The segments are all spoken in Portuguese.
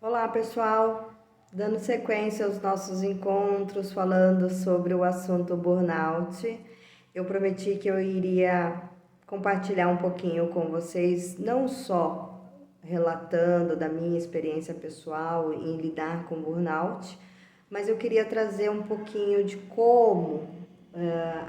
Olá, pessoal! Dando sequência aos nossos encontros, falando sobre o assunto burnout, eu prometi que eu iria compartilhar um pouquinho com vocês, não só relatando da minha experiência pessoal em lidar com burnout, mas eu queria trazer um pouquinho de como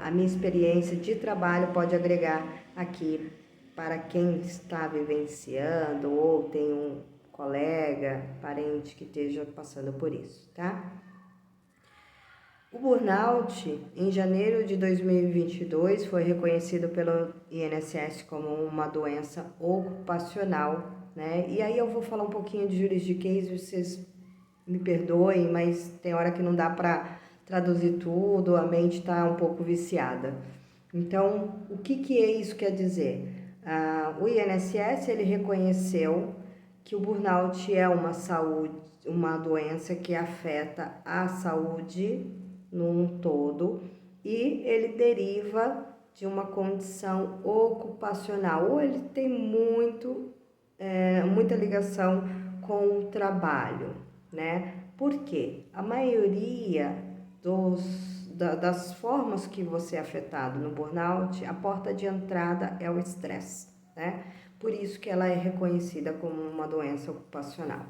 a minha experiência de trabalho pode agregar aqui para quem está vivenciando ou tem um colega, parente que esteja passando por isso, tá? O burnout, em janeiro de 2022, foi reconhecido pelo INSS como uma doença ocupacional, né? E aí eu vou falar um pouquinho de juridiquês, vocês me perdoem, mas tem hora que não dá para traduzir tudo, a mente está um pouco viciada. Então, o que é isso quer dizer? O INSS, ele reconheceu que o burnout é uma doença que afeta a saúde num todo e ele deriva de uma condição ocupacional, ou ele tem muita ligação com o trabalho, né? Por quê? A maioria das formas que você é afetado no burnout, a porta de entrada é o estresse, né? Por isso que ela é reconhecida como uma doença ocupacional.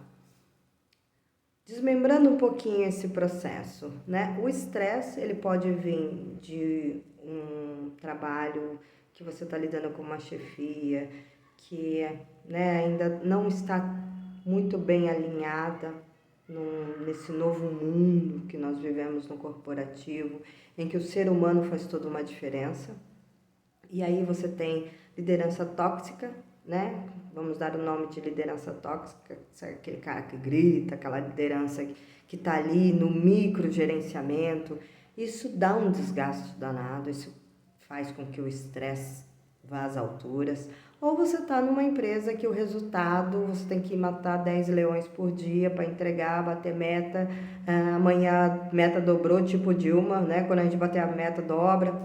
Desmembrando um pouquinho esse processo, né? O estresse, ele pode vir de um trabalho que você está lidando com uma chefia, que né, ainda não está muito bem alinhada nesse novo mundo que nós vivemos no corporativo, em que o ser humano faz toda uma diferença. E aí você tem liderança tóxica, né? Vamos dar o nome de liderança tóxica, aquele cara que grita, aquela liderança que está ali no microgerenciamento. Isso dá um desgaste danado, isso faz com que o estresse vá às alturas. Ou você está numa empresa que o resultado, você tem que matar 10 leões por dia para entregar, bater meta. Amanhã a meta dobrou, tipo Dilma, né? Quando a gente bater a meta, dobra.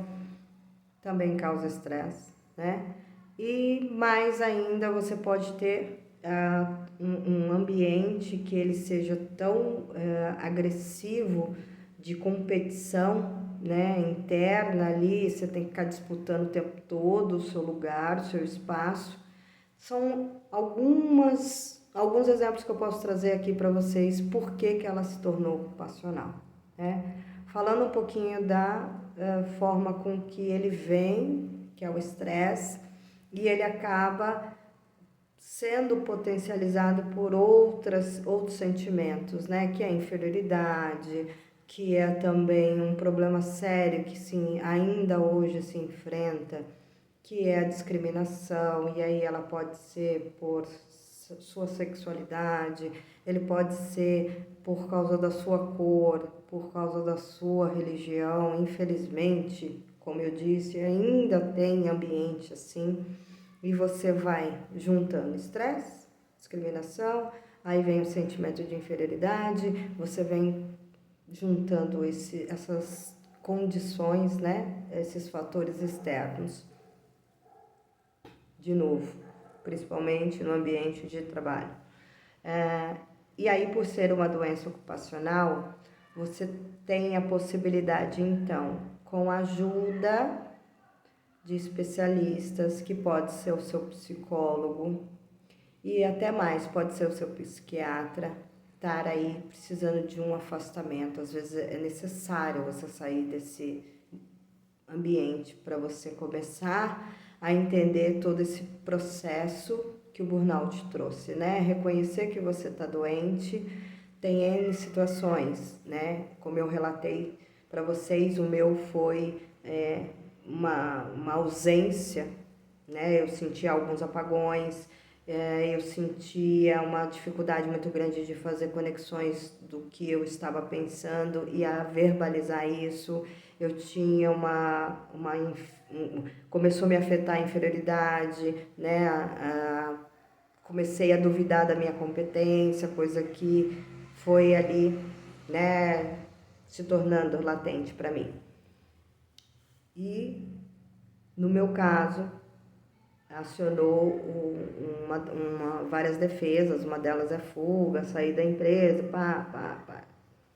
Também causa estresse, né? E mais ainda, você pode ter um ambiente que ele seja tão agressivo de competição, né, interna ali, você tem que ficar disputando o tempo todo o seu lugar, o seu espaço. São alguns exemplos que eu posso trazer aqui para vocês, por que ela se tornou ocupacional, né? Falando um pouquinho da forma com que ele vem, que é o estresse, e ele acaba sendo potencializado por outros sentimentos, né? Que é a inferioridade, que é também um problema sério que sim, ainda hoje se enfrenta, que é a discriminação, e aí ela pode ser por sua sexualidade, ele pode ser por causa da sua cor, por causa da sua religião. Infelizmente, como eu disse, ainda tem ambiente assim, e você vai juntando estresse, discriminação, aí vem o sentimento de inferioridade, você vem juntando essas condições, né, esses fatores externos. De novo, principalmente no ambiente de trabalho. E aí, por ser uma doença ocupacional, você tem a possibilidade, então, com a ajuda de especialistas, que pode ser o seu psicólogo e até mais, pode ser o seu psiquiatra, estar aí precisando de um afastamento. Às vezes é necessário você sair desse ambiente para você começar a entender todo esse processo que o burnout trouxe, né? Reconhecer que você está doente, tem N situações, né? Como eu relatei para vocês, o meu foi uma ausência, né? Eu sentia alguns apagões, eu sentia uma dificuldade muito grande de fazer conexões do que eu estava pensando e a verbalizar isso. Eu tinha começou a me afetar a inferioridade, né? Comecei a duvidar da minha competência, coisa que foi ali, né, se tornando latente para mim. E no meu caso, acionou várias defesas, uma delas é fuga, sair da empresa,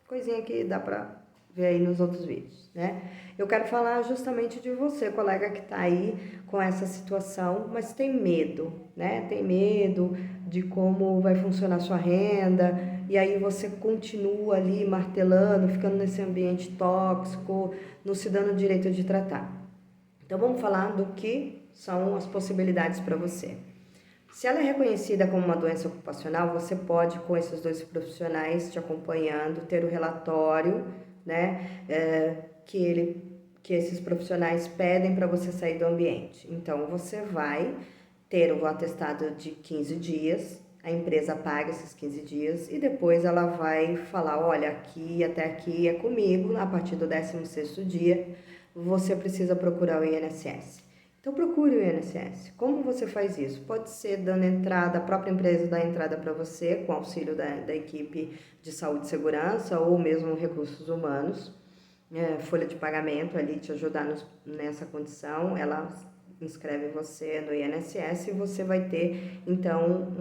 coisinha que dá para ver aí nos outros vídeos, né? Eu quero falar justamente de você, colega que está aí com essa situação, mas tem medo, né? Tem medo de como vai funcionar a sua renda, e aí você continua ali martelando, ficando nesse ambiente tóxico, não se dando o direito de tratar. Então vamos falar do que são as possibilidades para você. Se ela é reconhecida como uma doença ocupacional, você pode, com esses 2 profissionais te acompanhando, ter o relatório, né, que esses profissionais pedem para você sair do ambiente. Então, você vai ter o atestado de 15 dias, a empresa paga esses 15 dias e depois ela vai falar, olha, até aqui é comigo, a partir do 16º dia, você precisa procurar o INSS. Então, procure o INSS. Como você faz isso? Pode ser dando entrada, a própria empresa dá entrada para você, com auxílio da equipe de saúde e segurança, ou mesmo recursos humanos, folha de pagamento ali te ajudar nessa condição, ela inscreve você no INSS e você vai ter, então,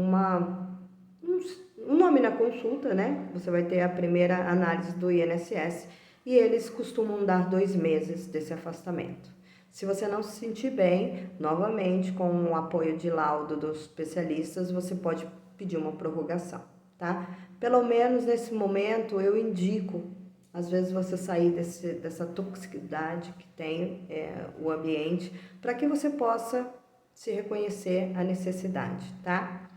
um nome na consulta, né? Você vai ter a primeira análise do INSS e eles costumam dar 2 meses desse afastamento. Se você não se sentir bem, novamente, com o apoio de laudo dos especialistas, você pode pedir uma prorrogação, tá? Pelo menos nesse momento, eu indico, às vezes, você sair dessa toxicidade que tem o ambiente, para que você possa se reconhecer a necessidade, tá?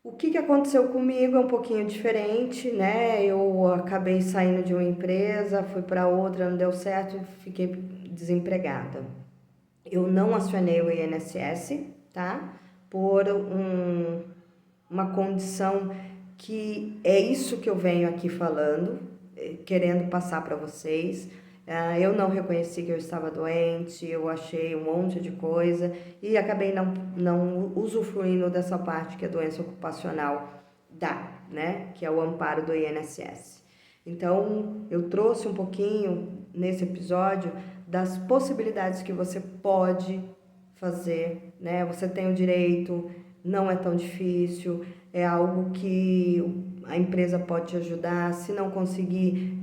O que aconteceu comigo é um pouquinho diferente, né? Eu acabei saindo de uma empresa, fui para outra, não deu certo, fiquei desempregada. Eu não acionei o INSS, tá? Por uma condição que é isso que eu venho aqui falando, querendo passar para vocês. Eu não reconheci que eu estava doente, eu achei um monte de coisa e acabei não usufruindo dessa parte que a doença ocupacional dá, né? Que é o amparo do INSS. Então, eu trouxe um pouquinho nesse episódio das possibilidades que você pode fazer, né? Você tem o direito, não é tão difícil, é algo que a empresa pode te ajudar. Se não conseguir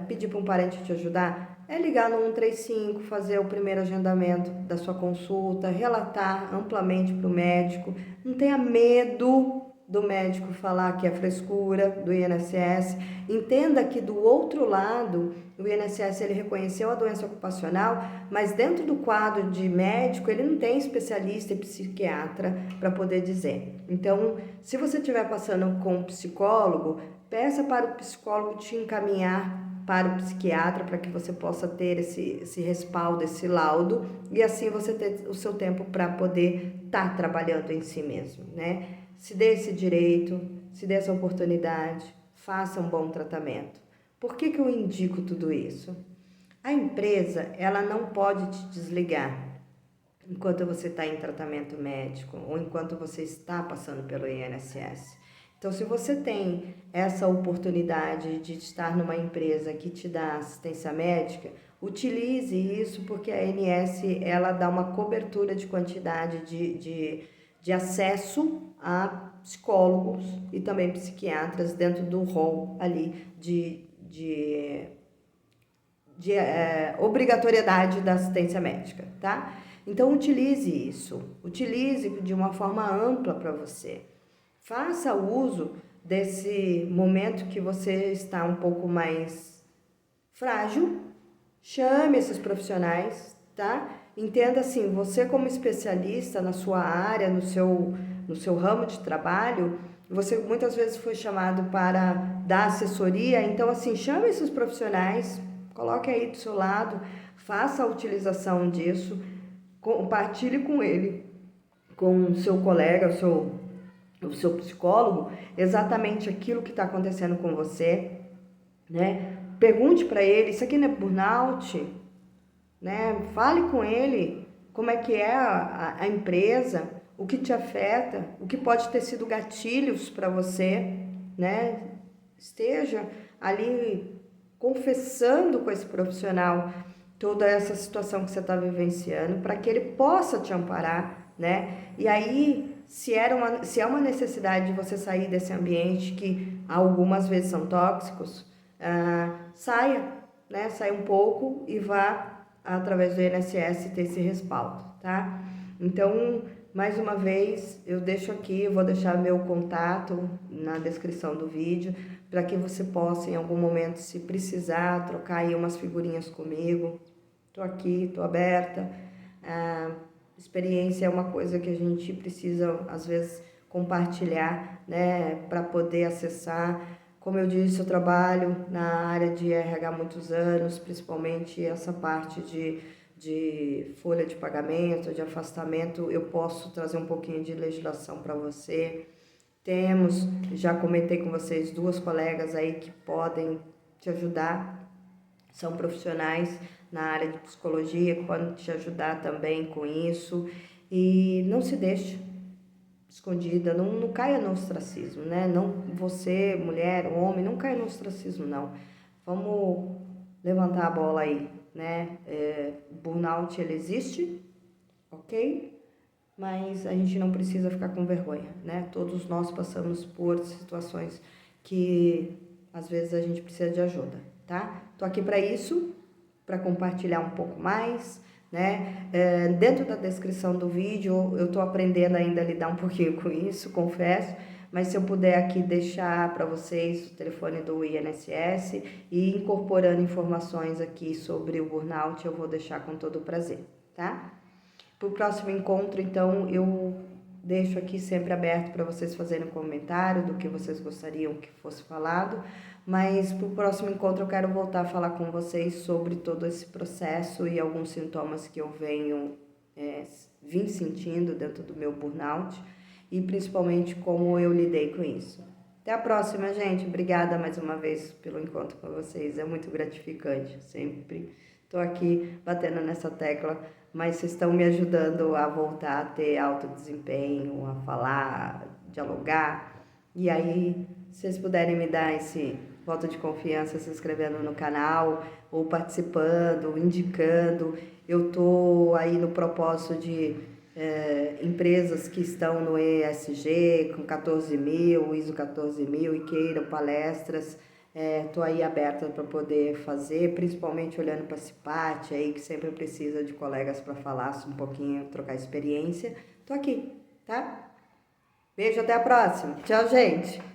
pedir para um parente te ajudar, ligar no 135, fazer o primeiro agendamento da sua consulta, relatar amplamente para o médico. Não tenha medo do médico falar que é frescura do INSS. Entenda que do outro lado, o INSS ele reconheceu a doença ocupacional, mas dentro do quadro de médico, ele não tem especialista e psiquiatra para poder dizer. Então, se você estiver passando com um psicólogo, peça para o psicólogo te encaminhar para o psiquiatra para que você possa ter esse respaldo, esse laudo, e assim você ter o seu tempo para poder estar trabalhando em si mesmo, né? Se dê esse direito, se dê essa oportunidade, faça um bom tratamento. Por que eu indico tudo isso? A empresa, ela não pode te desligar enquanto você está em tratamento médico ou enquanto você está passando pelo INSS. Então, se você tem essa oportunidade de estar numa empresa que te dá assistência médica, utilize isso, porque a ANS ela dá uma cobertura de quantidade de acesso a psicólogos e também psiquiatras dentro do rol ali de obrigatoriedade da assistência médica, tá? Então, utilize isso, utilize de uma forma ampla para você. Faça uso desse momento que você está um pouco mais frágil, chame esses profissionais, tá? Entenda assim, você como especialista na sua área, no seu ramo de trabalho, você muitas vezes foi chamado para dar assessoria, então assim, chame esses profissionais, coloque aí do seu lado, faça a utilização disso, compartilhe com ele, com o seu colega, o seu psicólogo, exatamente aquilo que está acontecendo com você, né? Pergunte para ele, isso aqui não é burnout, né? Fale com ele como é que é a empresa, o que te afeta, o que pode ter sido gatilhos para você, né? Esteja ali confessando com esse profissional toda essa situação que você está vivenciando, para que ele possa te amparar, né? E aí, se é uma necessidade de você sair desse ambiente que algumas vezes são tóxicos, saia, né? Saia um pouco e vá através do INSS ter esse respaldo, tá? Então, mais uma vez, eu deixo aqui, eu vou deixar meu contato na descrição do vídeo, para que você possa, em algum momento, se precisar, trocar aí umas figurinhas comigo. Tô aqui, tô aberta. Experiência é uma coisa que a gente precisa, às vezes, compartilhar, né, para poder acessar. Como eu disse, eu trabalho na área de RH há muitos anos, principalmente essa parte de folha de pagamento, de afastamento. Eu posso trazer um pouquinho de legislação para você. Temos, já comentei com vocês, 2 colegas aí que podem te ajudar, são profissionais na área de psicologia que podem te ajudar também com isso. E não se deixe escondida, não caia no ostracismo, né? Não, você, mulher, homem, não caia no ostracismo, não. Vamos levantar a bola aí, né? Burnout, ele existe, ok? Mas a gente não precisa ficar com vergonha, né? Todos nós passamos por situações que às vezes a gente precisa de ajuda, tá? Tô aqui para isso, para compartilhar um pouco mais, né? Dentro da descrição do vídeo, eu tô aprendendo ainda a lidar um pouquinho com isso, confesso, mas se eu puder aqui deixar para vocês o telefone do INSS e incorporando informações aqui sobre o burnout, eu vou deixar com todo o prazer, tá? Para o próximo encontro, então, eu deixo aqui sempre aberto para vocês fazerem um comentário do que vocês gostariam que fosse falado, mas para o próximo encontro eu quero voltar a falar com vocês sobre todo esse processo e alguns sintomas que eu vim sentindo dentro do meu burnout e principalmente como eu lidei com isso. Até a próxima, gente. Obrigada mais uma vez pelo encontro com vocês. É muito gratificante. Sempre estou aqui batendo nessa tecla, mas vocês estão me ajudando a voltar a ter alto desempenho, a falar, dialogar. E aí, se vocês puderem me dar esse voto de confiança se inscrevendo no canal ou participando, indicando. Eu estou aí no propósito de empresas que estão no ESG com 14.000, ISO 14.000 e queiram palestras. Estou aí aberta para poder fazer, principalmente olhando para a CIPAT aí, que sempre precisa de colegas para falar um pouquinho, trocar experiência. Estou aqui, tá? Beijo, até a próxima. Tchau, gente!